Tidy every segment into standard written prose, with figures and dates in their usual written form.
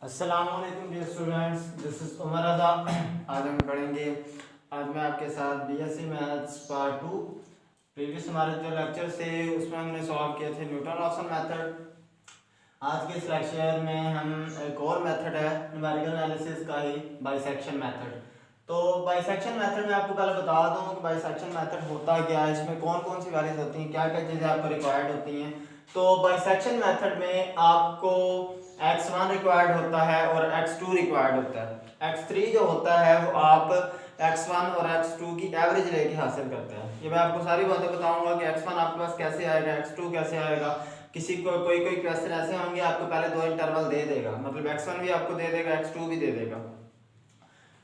अस्सलामुअलैकुम dear students, this is Umar Raza. आज हम पढ़ेंगे। आज मैं आपके साथ बीएससी मैथ्स पार्ट 2। प्रीवियस हमारे जो लेक्चर थे उसमें हमने सॉल्व किए थे न्यूटन-रॉप्सन मेथड। आज के इस लेक्चर में हम एक और मेथड है न्यूमेरिकल एनालिसिस का ही, बाइसेक्शन मेथड। तो बाइसेक्शन मेथड में आपको पहले बता दूं कि बाइसेक्शन मेथड होता क्या है, इसमें कौन कौन सी वैल्यूज होती हैं, क्या क्या चीज़ें आपको रिक्वायर्ड होती हैं। तो बाइसेक्शन मेथड में आपको x1 रिक्वायर्ड होता है और x2 रिक्वायर्ड होता है। x3 जो होता है वो आप x1 और x2 की एवरेज लेके हासिल करते हैं। ये मैं आपको सारी बातें बताऊंगा कि x1 आपके पास कैसे आएगा, x2 कैसे आएगा। किसी को कोई क्वेश्चन ऐसे होंगे आपको पहले दो इंटरवल दे देगा, मतलब x1 भी आपको दे देगा, x2 भी दे देगा।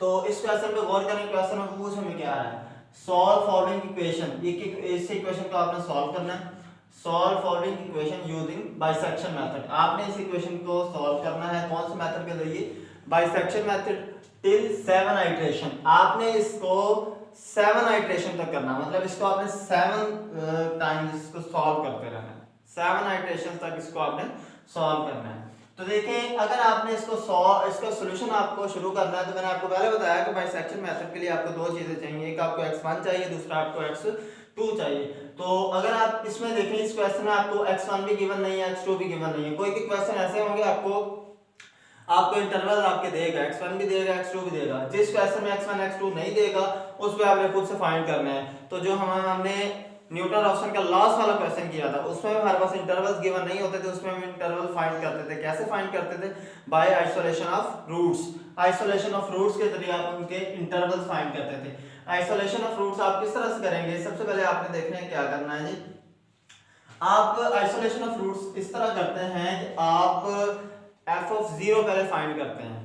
तो इस क्वेश्चन पे गौर करें। क्वेश्चन में पूछ हमें क्या है, सॉल्व फॉलोइंग इक्वेशन। इस इक्वेशन को आपने सॉल्व करना है। Solve following equation using bisection method. आपने इस इक्वेशन को सॉल्व करना है कौन से मेथड के जरिए, बाइसेक्शन मेथड टिल 7 आइट्रेशन। आपने इसको 7 आइट्रेशन तक करना, मतलब इसको आपने 7 टाइम्स इसको सॉल्व करते रहना है। 7 आइट्रेशन तक इसको आपने सॉल्व करना है। तो देखें, अगर आपने इसका सॉल्यूशन आपको शुरू करना है तो मैंने आपको पहले बताया कि बाइसेक्शन मेथड के लिए आपको दो चीजें चाहिए, एक आपको x1 चाहिए, दूसरा आपको x2 चाहिए। तो अगर आप इसमें देखें, इस क्वेश्चन में आपको x1 भी गिवन नहीं है, x2 भी गिवन नहीं है। कोई भी क्वेश्चन ऐसे होंगे आपको इंटरवल आपके देगा, x1 भी देगा, x2 भी देगा। जिस क्वेश्चन में x1 x2 नहीं देगा उस पे आपने खुद से फाइंड करना है। तो जो हमने न्यूटन-रॉप्सन का लास्ट वाला क्वेश्चन किया था उसमें हमारे पास इंटरवल्स गिवन नहीं होते थे, उसमें हम इंटरवल फाइंड करते थे। कैसे फाइंड करते थे? By isolation of roots. Isolation of roots के जरिए आप उनके इंटरवल्स फाइंड करते थे। आइसोलेशन ऑफ रूट्स आप किस तरह से करेंगे? सबसे पहले आपने देखना है क्या करना है जी। आप आइसोलेशन ऑफ रूट्स इस तरह करते हैं कि आप f ऑफ 0 पहले फाइंड करते हैं।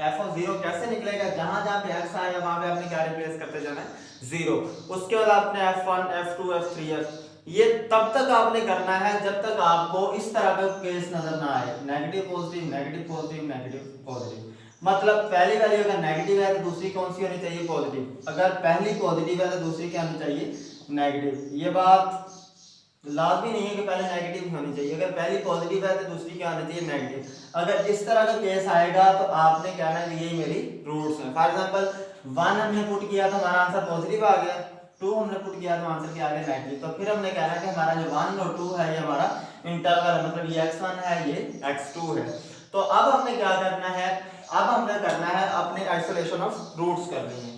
f ऑफ 0 कैसे निकलेगा? जहां जहां पे x आएगा वहां पे आपने क्या रिप्लेस करते जाना है? 0। उसके बाद आपने f1 f2 f3 ये तब तक आपने करना है जब तक आपको इस तरह का केस नजर ना आए, negative positive negative positive negative positive. मतलब पहली वैल्यू अगर नेगेटिव है तो दूसरी कौन सी होनी चाहिए? पॉजिटिव। अगर पहली पॉजिटिव है तो दूसरी क्या होनी चाहिए? नेगेटिव। ये बात लाजमी नहीं है कि पहले नेगेटिव होनी चाहिए, अगर पहली पॉजिटिव है तो दूसरी क्या होनी चाहिए? नेगेटिव। अगर इस तरह का केस आएगा तो आपने कहना है ये मेरी रूट्स हैं। फॉर एग्जांपल 1 हमने पुट किया तो हमारा आंसर पॉजिटिव आ गया, 2 हमने पुट किया तो आंसर क्या आ गया? नेगेटिव। तो फिर हमने कहना है कि हमारा जो 1 और 2 है ये हमारा इंटरवल है, मतलब ये x1 है ये x2 है। तो अब हमने क्या करना है? अब हमने करना है अपने आइसोलेशन ऑफ रूट्स करनी है।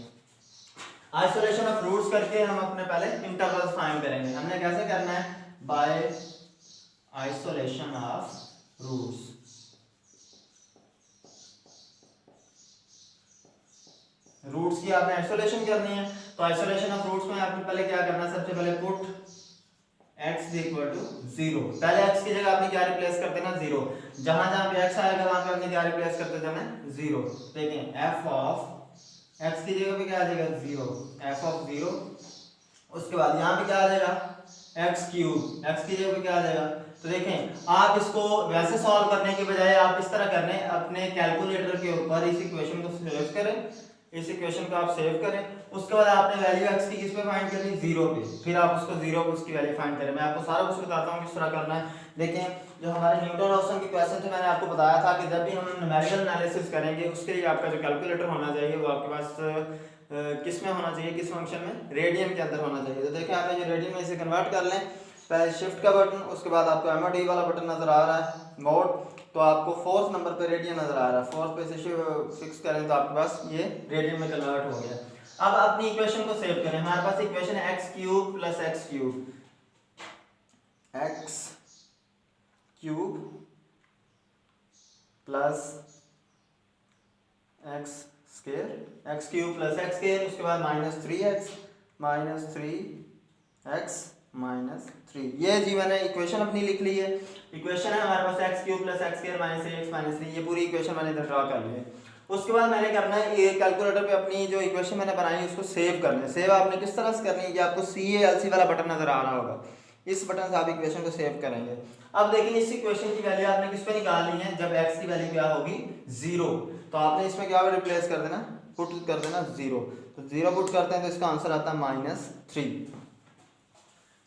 आइसोलेशन ऑफ रूट्स करके हम अपने पहले इंटरवल्स फाइंड करेंगे। हमने कैसे करना है? By isolation of roots. Roots की आपने आइसोलेशन करनी है। तो आइसोलेशन ऑफ रूट्स में आपने पहले क्या करना है? सबसे पहले पुट x इक्वल टू 0। पहले x की जगह आपने क्या रिप्लेस कर देना? 0। जहां जहां पे x आएगा वहां पे आपने क्या रिप्लेस करते जाना? 0। देखें, f ऑफ x की जगह पे क्या आ जाएगा? 0। f of 0। उसके बाद यहाँ पे क्या आ जाएगा? x cube. x की जगह पे क्या आ जाएगा? तो देखें, आप इसको वैसे सॉल्व करने के बजाय आप इस तरह करने अपने कैलकुलेटर के ऊपर इस इक्वेशन को सेव करें, इस इक्वेशन को आप सेव करें। उसके बाद आपने वैल्यू x की किस पे फाइंड करनी? 0 पे। फिर आप उसको 0 पे उसकी वैल्यू फाइंड करें। मैं आपको सारा कुछ बताता हूँ किस तरह करना है। देखें, जो हमारे न्यूटन-रॉप्सन के क्वेश्चन थे मैंने आपको बताया था कि जब भी हम न्यूमेरिकल एनालिसिस करेंगे उसके लिए आपका जो कैलकुलेटर होना चाहिए वो आपके पास किस में होना चाहिए? किस फंक्शन में? रेडियन के अंदर होना चाहिए। तो देखिए, आपने जो रेडियन में इसे कन्वर्ट कर लें, पहले शिफ्ट का बटन, उसके बाद आपको MOD वाला बटन नजर आ रहा है मोड, तो आपको 4th नंबर पे रेडियन नजर आ रहा है। 4th पे इसे फिक्स करें तो आपके पास ये रेडियन में कन्वर्ट हो गया। अब अपनी इक्वेशन को सेव करें। हमारे पास इक्वेशन है x cube plus x cube, x cube plus x square, x cube plus x square, उसके बाद -3x माइनस 3x माइनस 3। ये जी मैंने इक्वेशन अपनी लिख ली है। इक्वेशन है हमारे पास x cube plus x square minus 3x minus 3। ये पूरी इक्वेशन मैंने इधर ड्रा कर ली है। उसके बाद मैंने करना है ये कैलकुलेटर पे अपनी जो इक्वेशन मैंने बनाई है उसको सेव करना है। सेव आपने किस तरह से करनी है? ये आपको CALC वाला बटन नजर आ रहा होगा, इस बटन से आप इक्वेशन को सेव करेंगे। अब देखिए, इस इक्वेशन की वैल्यू आपने किस पे निकालनी है? जब x की वैल्यू क्या होगी? 0। तो आपने इसमें क्या रिप्लेस कर देना? पुट कर देना 0। तो 0 पुट करते हैं तो इसका आंसर आता है -3।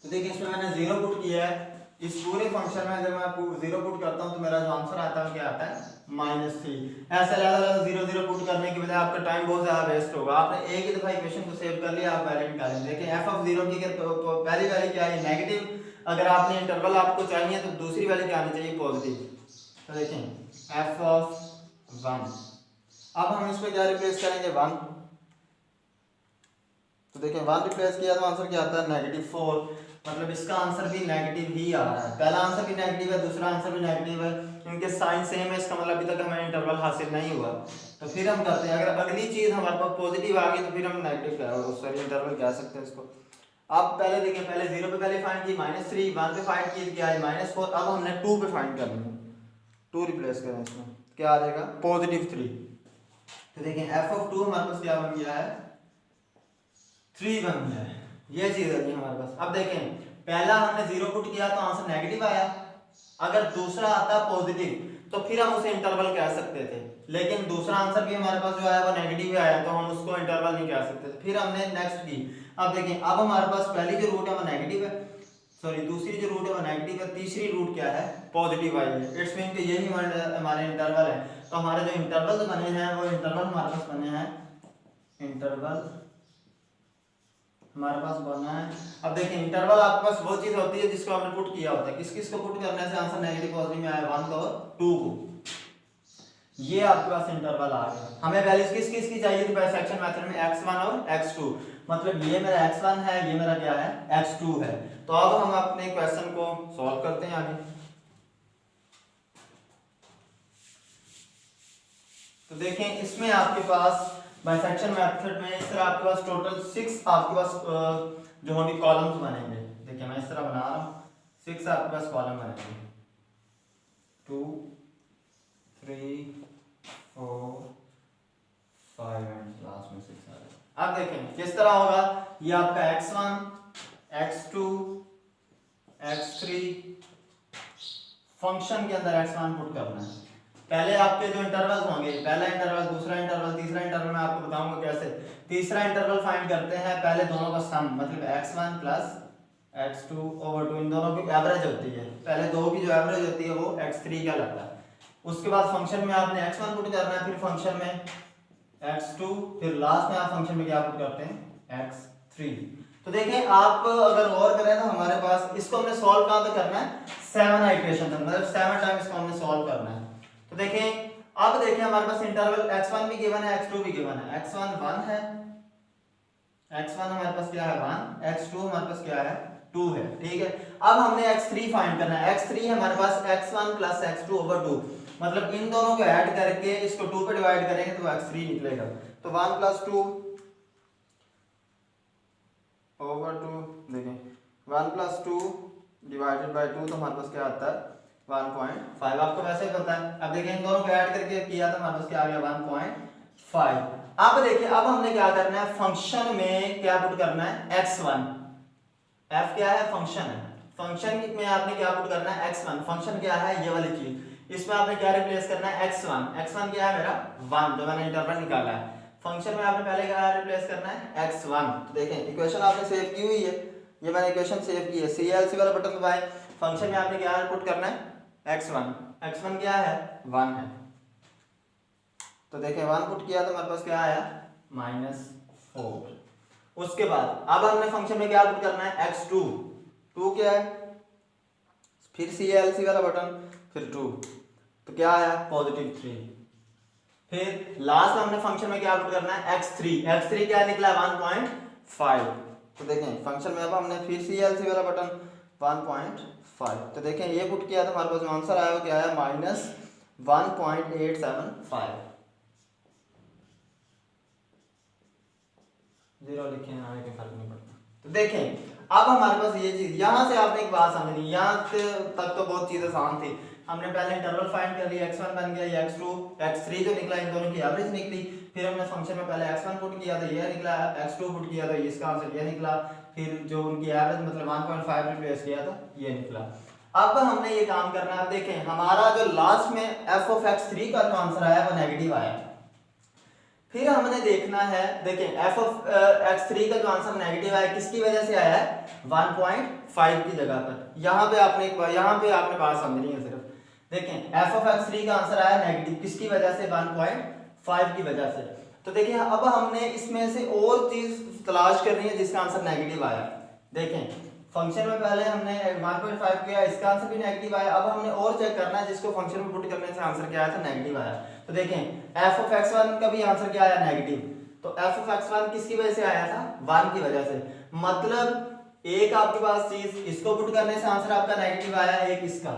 तो देखिए, इसमें मैंने 0 पुट किया है इस पूरे फंक्शन में जब मैं 0 पुट करता हूँ तो मेरा जो आंसर आता है क्या आता है -3। ऐसे अलग-अलग 0 0 पुट करने की बजाय आपका टाइम बहुत ज्यादा वेस्ट होगा। आपने एक ही दफा इक्वेशन को सेव कर लिया, आप वैल्यू निकालेंगे। देखिए f ऑफ 0 की पहली वैल्यू क्या है नेगेटिव, अगर आपने इंटरवल आपको चाहिए तो दूसरी वैल्यू क्या आनी चाहिए पॉजिटिव। तो देखें f ऑफ 1, अब हम इसमें क्या रिप्लेस करेंगे 1, तो देखें 1 रिप्लेस किया तो आंसर क्या आता है -4, मतलब इसका आंसर भी नेगेटिव ही आ रहा है। पहला आंसर भी नेगेटिव है, दूसरा आंसर भी नेगेटिव है, इनके साइन सेम है, इसका मतलब अभी तक हमें इंटरवल हासिल नहीं हुआ। तो फिर हम करते हैं, अगर अगली चीज हमारे पास पॉजिटिव आ गई तो फिर हम नेगेटिव सॉरी इंटरवल कह सकते हैं इसको। अब पहले देखिए, पहले 0 पे पहले फाइंड की -3, 1 पे फाइंड की क्या है -4, अब हमने 2 पे फाइंड करनी है, 2 रिप्लेस करें इसमें, क्या आ जाएगा +3। तो देखें f ऑफ 2 हमारे पास क्या बन गया है 3 बन गया है, ये चीज है हमारे पास। अब देखें पहला हमने 0 पुट किया तो आंसर नेगेटिव आया, अगर दूसरा आता पॉजिटिव तो फिर हम उसे इंटरवल कह सकते थे, लेकिन दूसरा आंसर भी हमारे पास जो आया वो नेगेटिव आया तो हम उसको इंटरवल नहीं कह सकते थे। फिर हमने नेक्स्ट की, अब देखें अब हमारे पास पहली जो रूट है वो नेगेटिव है, सॉरी दूसरी जो रूट है वो नेगेटिव है, तीसरी रूट क्या है पॉजिटिव आई है, इट्स मीन कि यही हमारे इंटरवल है। तो हमारे जो इंटरवल बने हैं वो इंटरवल हमारे पास बने हैं, इंटरवल हमारे पास बना है। अब देखिए इंटरवल आपके पास वो चीज होती है जिसको आपने पुट किया होता है, किस किस को पुट करने से आंसर नेगेटिव पॉजिटिव में आया 1 और 2 को, ये आपके पास इंटरवल आ गया। हमें वैल्यूज किस किस की चाहिए थी बाइसेक्शन मेथड में x1 और x2, मतलब ये मेरा x1 है, ये मेरा क्या है x2 है। तो अब हम अपने क्वेश्चन को सॉल्व करते हैं आगे। तो देखें इसमें आपके पास बाइसेक्शन मेथड में इस तरह आपके पास टोटल 6 आपके पास जो होंगे कॉलम्स बनेंगे। देखिए मैं इस तरह बना रहा हूँ, 6 आपके पास कॉलम बनेंगे, 2 3 4 5 एंड लास्ट में 6 आ जाएगा। अब देखें किस तरह होगा, ये आपका x1 x2 x3 फंक्शन के अंदर x1 पुट करना है। पहले आपके जो इंटरवल्स होंगे, पहला इंटरवल, दूसरा इंटरवल, तीसरा इंटरवल, मैं आपको बताऊंगा कैसे। तीसरा इंटरवल फाइंड करते हैं, पहले दोनों का सम मतलब x1 प्लस x2 ओवर 2, इन दोनों की एवरेज होती है, पहले दो की जो एवरेज होती है वो x3 का लगता है। उसके बाद फंक्शन में आपने x1 पुट करना है, फिर फंक्शन में x2, फिर लास्ट में आप फंक्शन में क्या पुट करते हैं x3। तो देखें आप अगर और करें तो हमारे पास इसको हमने सॉल्व कहां तक करना है 7 इटरेशन तक, मतलब 7 टाइम इसको हमने सॉल्व करना है। तो देखें अब देखें हमारे पास इंटरवल x1 भी गिवन है, x2 भी गिवन है, x1 1 है, x1 हमारे पास क्या है 1, x2 हमारे पास क्या है 2 है, ठीक है। अब हमने x3 फाइंड करना है, x3 हमारे पास x1 प्लस x2 ओवर 2, मतलब इन दोनों को ऐड करके इसको 2 पे डिवाइड करेंगे तो x3 निकलेगा। तो 1 प्लस 2 ओवर 2, देखें 1 प्लस 2 डिवाइडेड बाय 2 तो हमारे पास क्या आता है 1.5, आपको वैसे ही पता है। अब देखिए इन दोनों को ऐड करके किया तो हमारे पास क्या आ गया 1.5। अब देखिए अब हमने क्या करना है, फंक्शन में क्या पुट करना है x1, f क्या है फंक्शन है, फंक्शन में आपने क्या पुट करना है x1, फंक्शन क्या है ये वाली चीज, इसमें आपने क्या रिप्लेस करना है x1, x1 क्या है मेरा 1 जो मैंने इंटरवल निकाला है, फंक्शन में आपने पहले क्या रिप्लेस करना है x1। देखें इक्वेशन आपने सेव की हुई है, ये मैंने इक्वेशन सेव की है, CLC वाला बटन दबाएं, फंक्शन में आपने क्या पुट करना है x1, x1 क्या है 1 है, तो देखें 1 पुट किया तो हमारे पास क्या आया -4। उसके बाद अब हमने फंक्शन में क्या पुट करना है x2, 2 क्या है, फिर CLC वाला बटन, फिर 2, तो क्या आया +3। फिर लास्ट में हमने फंक्शन में क्या पुट करना है x3, x3 क्या निकला 1.5। तो देखें फंक्शन में अब हमने फिर CLC वाला बटन 1.5, तो देखें ये पुट किया तो हमारे पास जो आंसर आया वो क्या आया -1.875। 0 लिखे हैं आगे कोई फर्क नहीं पड़ता। तो देखें अब हमारे पास ये चीज, यहां से आपने एक बात समझनी, यहां तक तो बहुत चीज आसान थी। हमने पहले इंटरवल फाइंड कर लिया, x1 बन गया, ये x2 x3 जो निकला इन दोनों की एवरेज निकली, फिर हमने फंक्शन में पहले x1 पुट किया तो ये निकला, x2 पुट किया तो इसका आंसर ये निकला, फिर जो उनकी एवरेज मतलब 1.5 रिप्लेस किया था ये निकला। अब हमने ये काम करना है, देखें हमारा जो लास्ट में f of x3 का जो आंसर आया वो नेगेटिव आया, फिर हमने देखना है, देखें एफ ऑफ x3 का जो आंसर नेगेटिव आया किसकी वजह से आया है, 1.5 की जगह पर। यहाँ पे आपने बात समझनी है सिर्फ। देखें एफ ऑफ x3 का आंसर आया नेगेटिव किसकी वजह से, 1.5 की वजह से। तो देखिए अब हमने इसमें से और चीज तलाश करनी है जिसका आंसर नेगेटिव आया। देखें फंक्शन में पहले हमने 1.5 किया, इसका आंसर भी नेगेटिव आया। अब हमने और चेक करना है जिसको फंक्शन में पुट करने से आंसर क्या आया था, नेगेटिव आया। तो देखें f ऑफ x1 का भी आंसर क्या आया, नेगेटिव। तो f ऑफ x1 किसकी वजह से आया था, 1 की वजह से। मतलब एक आपके पास चीज, इसको पुट करने से आंसर आपका नेगेटिव आया, एक इसका।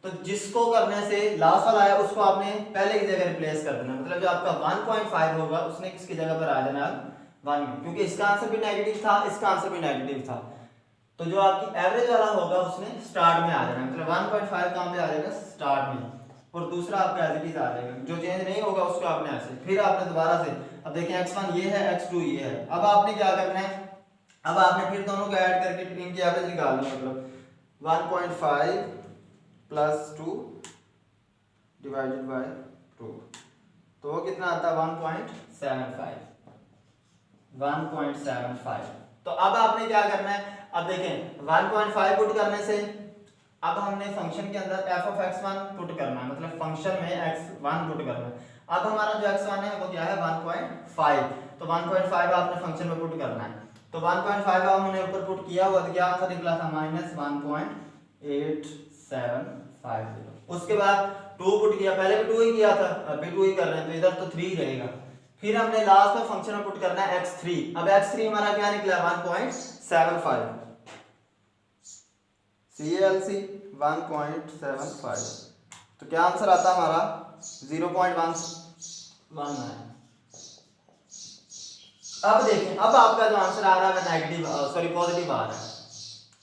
तो जिसको करने से लास्ट वाला आया उसको आपने पहले की जगह रिप्लेस कर देना। मतलब जो आपका 1.5 होगा उसने किसकी जगह पर आ जाना, 1 में, क्योंकि इसका आंसर भी नेगेटिव था, इसका आंसर भी नेगेटिव था। तो जो आपकी एवरेज वाला होगा उसने स्टार्ट में आ जाना। मतलब 1.5 कहां पे आ जाएगा, स्टार्ट में, और दूसरा आपका एज इट इज आ जाएगा। जो चेंज नहीं होगा उसको आपने ऐसे, फिर आपने दोबारा से, अब देखें x1 ये है, x2 ये है। अब आपने क्या करना है, अब आपने फिर दोनों को ऐड करके इनकी एवरेज निकालनी है। मतलब 1.5 प्लस 2 डिवाइडेड बाय 2, तो वो कितना आता है, 1.75। तो अब आपने क्या करना है, अब देखें 1.5 पुट करने से अब हमने फंक्शन के अंदर f ऑफ x1 पुट करना है, मतलब फंक्शन में x1 पुट करना है। अब हमारा जो x1 है वो क्या है, 1.5। तो 1.5 आपने फंक्शन में पुट करना है। तो 1.5 हमने ऊपर पुट किया हुआ, तो क्या आंसर निकला था, -1.8750। उसके बाद 2 पुट किया, पहले भी 2 ही किया था, अभी 2 ही कर रहे हैं, तो इधर तो 3 रहेगा। फिर हमने लास्ट में फंक्शन में पुट करना है x3। अब x3 हमारा क्या निकला, 1.75। CALC 1.75। तो क्या आंसर आता है हमारा, 0.119। अब देखें, अब आपका जो आंसर आ रहा है पॉजिटिव आ रहा है।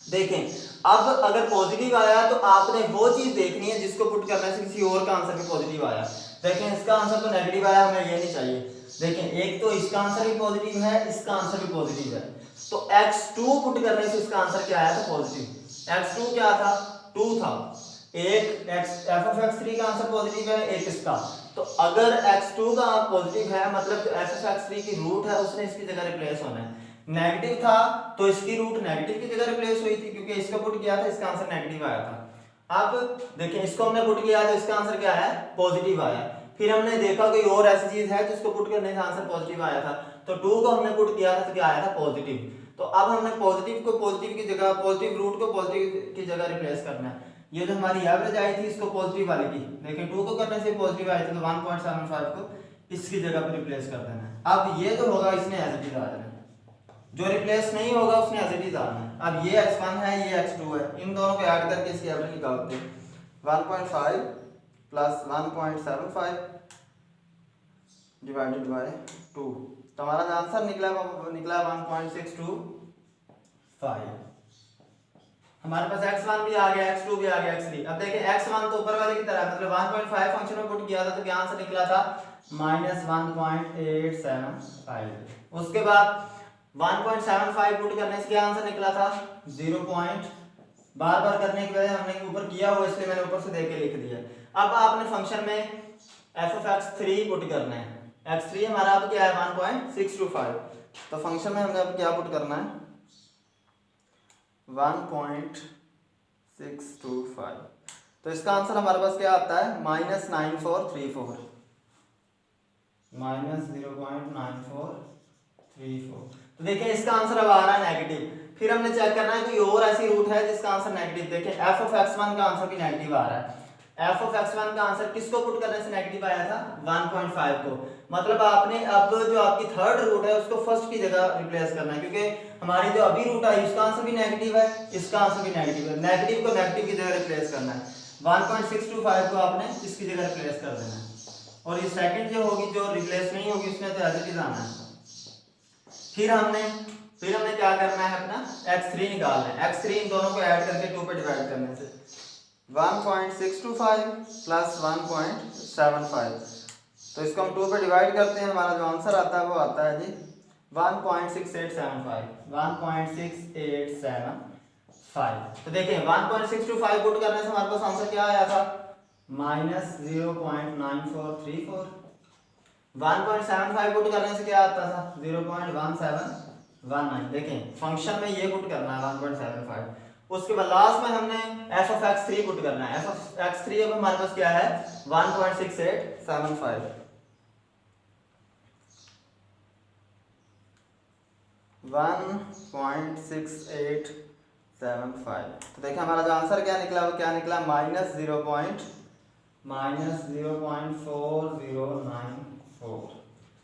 देखें अब अगर पॉजिटिव आया तो आपने वो चीज देखनी है जिसको पुट करने से किसी और का आंसर भी पॉजिटिव आया। देखें इसका आंसर तो नेगेटिव आया, हमें ये नहीं चाहिए। देखें एक तो इसका आंसर भी पॉजिटिव है, इसका आंसर भी पॉजिटिव है, तो x2 पुट करने से इसका आंसर क्या आया था, पॉजिटिव। x2 क्या था, 2 था। एक f ऑफ x3 का आंसर पॉजिटिव है, एक इसका। तो अगर x2 का पॉजिटिव है मतलब f ऑफ x3 की रूट है उसने इसकी जगह रिप्लेस होना है। नेगेटिव था तो इसकी रूट नेगेटिव की जगह रिप्लेस हुई थी, क्योंकि इसका पुट किया था, इसका आंसर नेगेटिव आया था। अब देखिए इसको हमने पुट किया तो इसका आंसर क्या है, पॉजिटिव आया। फिर हमने देखा कोई और ऐसी चीज है जिसको पुट करने से आंसर पॉजिटिव आया था, तो 2 को हमने पुट किया था तो क्या आया था, पॉजिटिव। तो अब हमने पॉजिटिव को पॉजिटिव की जगह, पॉजिटिव रूट को पॉजिटिव की जगह रिप्लेस करना है। ये जो हमारी एवरेज आई थी इसको पॉजिटिव वाले की, देखिए 2 को करने से पॉजिटिव आई थी, तो 1.75 को इसकी जगह पर रिप्लेस कर देना है। अब ये जो होगा इसने एज इट इज आ जाना है, जो रिप्लेस नहीं होगा उसने एज इट इज आना है। अब ये x1 है, ये x2 है, इन दोनों को ऐड करके इसकी एवरेज निकालते हैं। 1.5 प्लस 1.75 डिवाइडेड बाय 2, तो हमारा आंसर निकला 1.625। हमारे पास x1 भी आ गया, x2 भी आ गया, x3। अब देखिए x1 तो ऊपर वाले की तरह, मतलब 1.5 फंक्शन में पुट किया था, तो क्या आंसर निकला था, -1.875। उसके बाद 1.75 पुट करने से क्या आंसर निकला था, 0. बार बार करने की वजह हमने ऊपर किया हुआ इसलिए मैंने ऊपर से देख के लिख दिया। अब आपने फंक्शन में f ऑफ x3 पुट करना है। x3 हमारा अब क्या है, 1.625। तो फंक्शन में हमने अब क्या पुट करना है, 1.625। तो इसका आंसर हमारे पास क्या आता है, -9434, -0.9434। तो देखिए इसका आंसर अब आ रहा है नेगेटिव। फिर हमने चेक करना है कोई और ऐसी रूट है जिसका आंसर नेगेटिव। देखिए f ऑफ x1 का आंसर भी नेगेटिव आ रहा है। f ऑफ x1 का आंसर किसको पुट करने से नेगेटिव आया था, 1.5 को। मतलब आपने अब जो आपकी थर्ड रूट है उसको फर्स्ट की जगह रिप्लेस करना है, क्योंकि हमारी जो अभी रूट आई उसका आंसर भी नेगेटिव है, इसका आंसर भी नेगेटिव है। नेगेटिव को नेगेटिव की जगह रिप्लेस करना है। 1.625 को आपने इसकी जगह रिप्लेस कर देना है, और ये सेकंड जो होगी जो रिप्लेस नहीं होगी उसमें तो एज इट इज आना है। फिर हमने क्या करना है, अपना x3 निकालना है। x3 इन दोनों को ऐड करके 2 पे डिवाइड करने से 1.625 प्लस 1.75, तो इसको हम 2 पे डिवाइड करते हैं, हमारा जो आंसर आता है वो आता है जी 1.6875। 1.6875। तो देखिए 1.625 पुट करने से हमारे पास आंसर क्या आया था, -0.9434। 1.75 पुट करने से क्या आता था 0.1719। देखें फंक्शन में ये पुट करना है 1.75। उसके बाद लास्ट में हमने F of x three put करना है। एफ ऑफ एक्स थ्री अब हमारे पास क्या है 1.6875। 1.6875। तो देखिए हमारा जो आंसर क्या निकला वो क्या निकला -0.4094।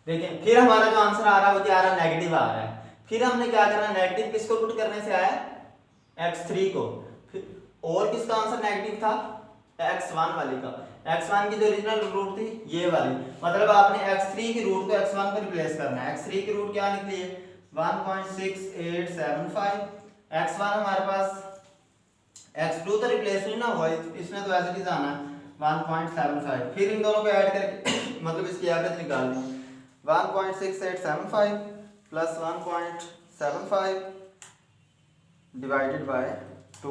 देखिए फिर हमारा जो आंसर आ रहा है वो क्या आ रहा है नेगेटिव आ रहा है। फिर हमने क्या करना है नेगेटिव किसको पुट करने से आया x3 को। फिर और किसका आंसर नेगेटिव था x1 वाली का। x1 की जो ओरिजिनल रूट थी ये वाली, मतलब आपने x3 की रूट को x1 पर रिप्लेस करना है। x3 की रूट क्या निकली है 1.6875। x1 हमारे पास x2 तो रिप्लेस नहीं ना हुआ, इसमें तो ऐसे ही जाना है 1.75। फिर इन दोनों को ऐड करके मतलब इसकी एवरेज निकालनी 1.6875 प्लस 1.75 डिवाइडेड बाय 2। तो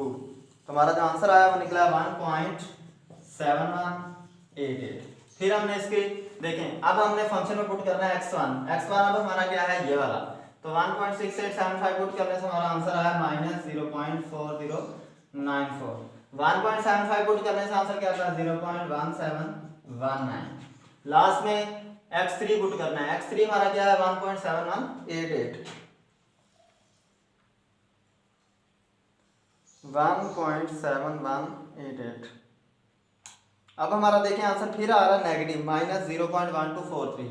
हमारा जो आंसर आया वो निकला 1.7188। फिर हमने इसके देखें अब हमने फंक्शन में पुट करना है x1। x1 अब हमारा क्या है ये वाला, तो 1.6875 पुट करने से हमारा आंसर आया -0.4094। 1.75 पुट करने से आंसर क्या था 0.1719। लास्ट में x3 पुट करना है। x3 हमारा क्या है 1.7188। 1.7188। अब हमारा देखें आंसर फिर आ रहा है नेगेटिव -0.1243।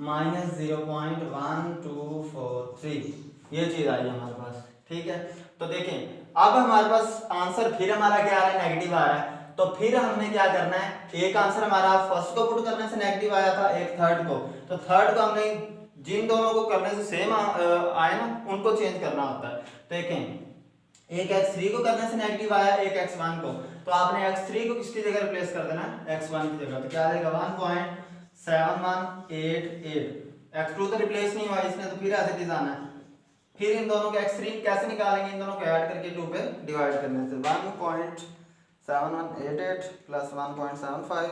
-0.1243 ये चीज आई हमारे पास, ठीक है। तो देखें अब हमारे पास आंसर फिर हमारा क्या आ रहा है नेगेटिव आ रहा है। तो फिर हमने क्या करना है एक आंसर हमारा फर्स्ट को पुट करने से नेगेटिव आया था, एक थर्ड को। तो थर्ड को हमने जिन दोनों को करने से सेम आए ना उनको चेंज करना होता है। देखें एक x3 को करने से नेगेटिव आया, एक x1 को, तो आपने x3 को किसकी जगह रिप्लेस कर देना x1 की जगह। तो क्या आएगा 1.7188। x2 तो रिप्लेस नहीं हुआ इसमें, तो फिर ऐसे जाना है। फिर इन दोनों के x3 कैसे निकालेंगे, इन दोनों को ऐड करके 2 पे डिवाइड करने से 1.7188 प्लस 1.75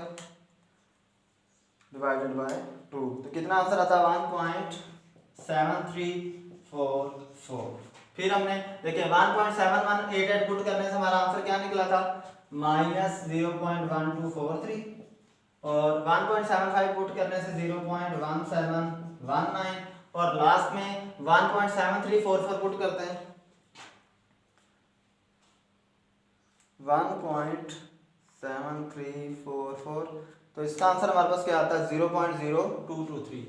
डिवाइडेड बाय 2। तो कितना आंसर आता है 1.7344। फिर हमने देखिए 1.7188 पुट करने से हमारा आंसर क्या निकला था -0.1243 और 1.75 पुट करने से 0.1719 और लास्ट में 1.7344 पुट करते हैं 1.7344। तो इसका आंसर हमारे पास क्या आता है 0.0223।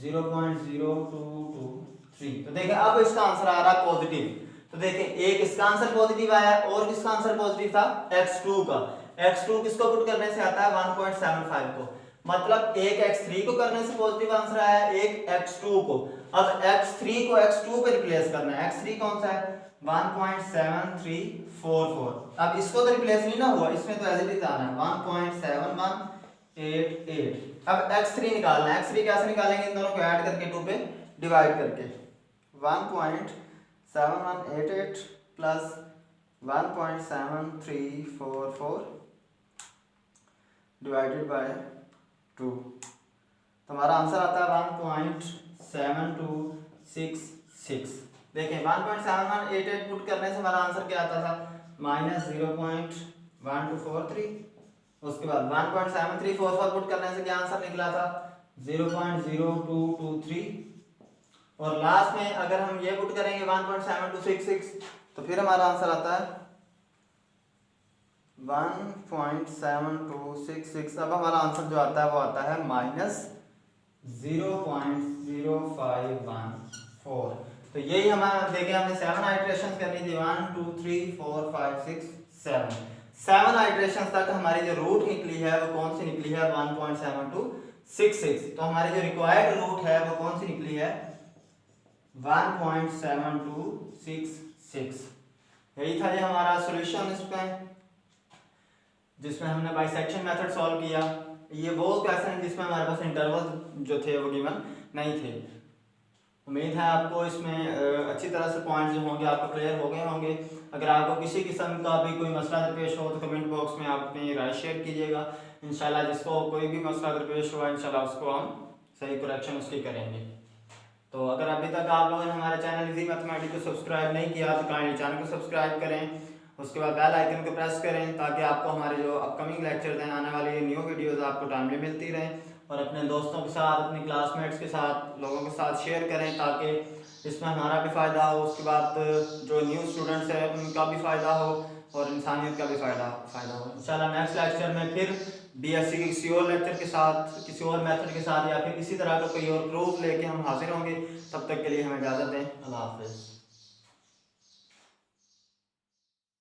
0.0223। तो देखिए अब इसका आंसर आ रहा है पॉजिटिव। तो देखिए एक इसका आंसर पॉजिटिव आया और किसका आंसर पॉजिटिव था x2 का। x2 किसको पुट करने से आता है 1.75 को, मतलब एक x3 को करने से पॉजिटिव आंसर आया, एक x2 को। अब x3 को x2 पे रिप्लेस करना है। x3 कौन सा है 1.7344। अब इसको तो रिप्लेस नहीं ना हुआ, इसमें तो ऐसे ही आना है 1.7188। अब x3 निकालना है। x3 कैसे निकालेंगे, इन दोनों को ऐड करके 2 पे डिवाइड करके 1.7188 प्लस 1.7344 डिवाइडेड बाय 2। तो हमारा आंसर आता है 1.7266। देखें 1.7188 पुट करने से हमारा आंसर क्या आता था -0.1243। उसके बाद 1.7344 पुट करने से क्या आंसर निकला था 0.0223 और लास्ट में अगर हम ये पुट करेंगे 1.7266 तो फिर हमारा आंसर आता है 1.7266। अब हमारा आंसर जो आता है वो आता है -0.0514। तो यही हमारा देखिए हमने 7 आइटरेशंस करनी थी 1 2 3 4 5 6 7 आइटरेशंस तक हमारी जो रूट निकली है वो कौन सी निकली है 1.7266। तो हमारी जो रिक्वायर्ड रूट है वो कौन सी निकली है 1.7266। यही था ये हमारा सॉल्यूशन इसमें, जिसमें हमने बाइसेक्शन मेथड सॉल्व किया। ये वो क्वेश्चन है जिसमें हमारे पास इंटरवल जो थे वो गिवन नहीं थे। उम्मीद है आपको इसमें अच्छी तरह से पॉइंट्स जो होंगे आपको क्लियर हो गए होंगे। अगर आपको किसी किस्म का भी कोई मसला दरपेश हो तो कमेंट बॉक्स में आप अपनी राय शेयर कीजिएगा। इंशाल्लाह जिसको कोई भी मसला दरपेश हुआ इंशाल्लाह उसको हम सही करेक्शन उसकी करेंगे। तो अगर अभी तक आप लोगों ने हमारे चैनल इजी मैथमेटिक्स को सब्सक्राइब नहीं किया तो काइंडली चैनल को सब्सक्राइब करें, उसके बाद बेल आइकन को प्रेस करें ताकि आपको हमारे जो अपकमिंग लेक्चर्स हैं, आने वाली न्यू वीडियोस आपको टाइमली मिलती रहें। और अपने दोस्तों के साथ, अपने क्लासमेट्स के साथ, लोगों के साथ शेयर करें ताकि इसमें हमारा भी फ़ायदा हो, उसके बाद जो न्यू स्टूडेंट्स हैं उनका भी फ़ायदा हो और इंसानियत का भी फ़ायदा हो। इंशाल्लाह नेक्स्ट लेक्चर में फिर बीएससी के किसी और लेक्चर के साथ, किसी और मेथड के साथ या फिर इसी तरह का कोई और प्रूफ लेके हम हाजिर होंगे। तब तक के लिए हमें इजाज़त दें। अल्लाह हाफ़िज़।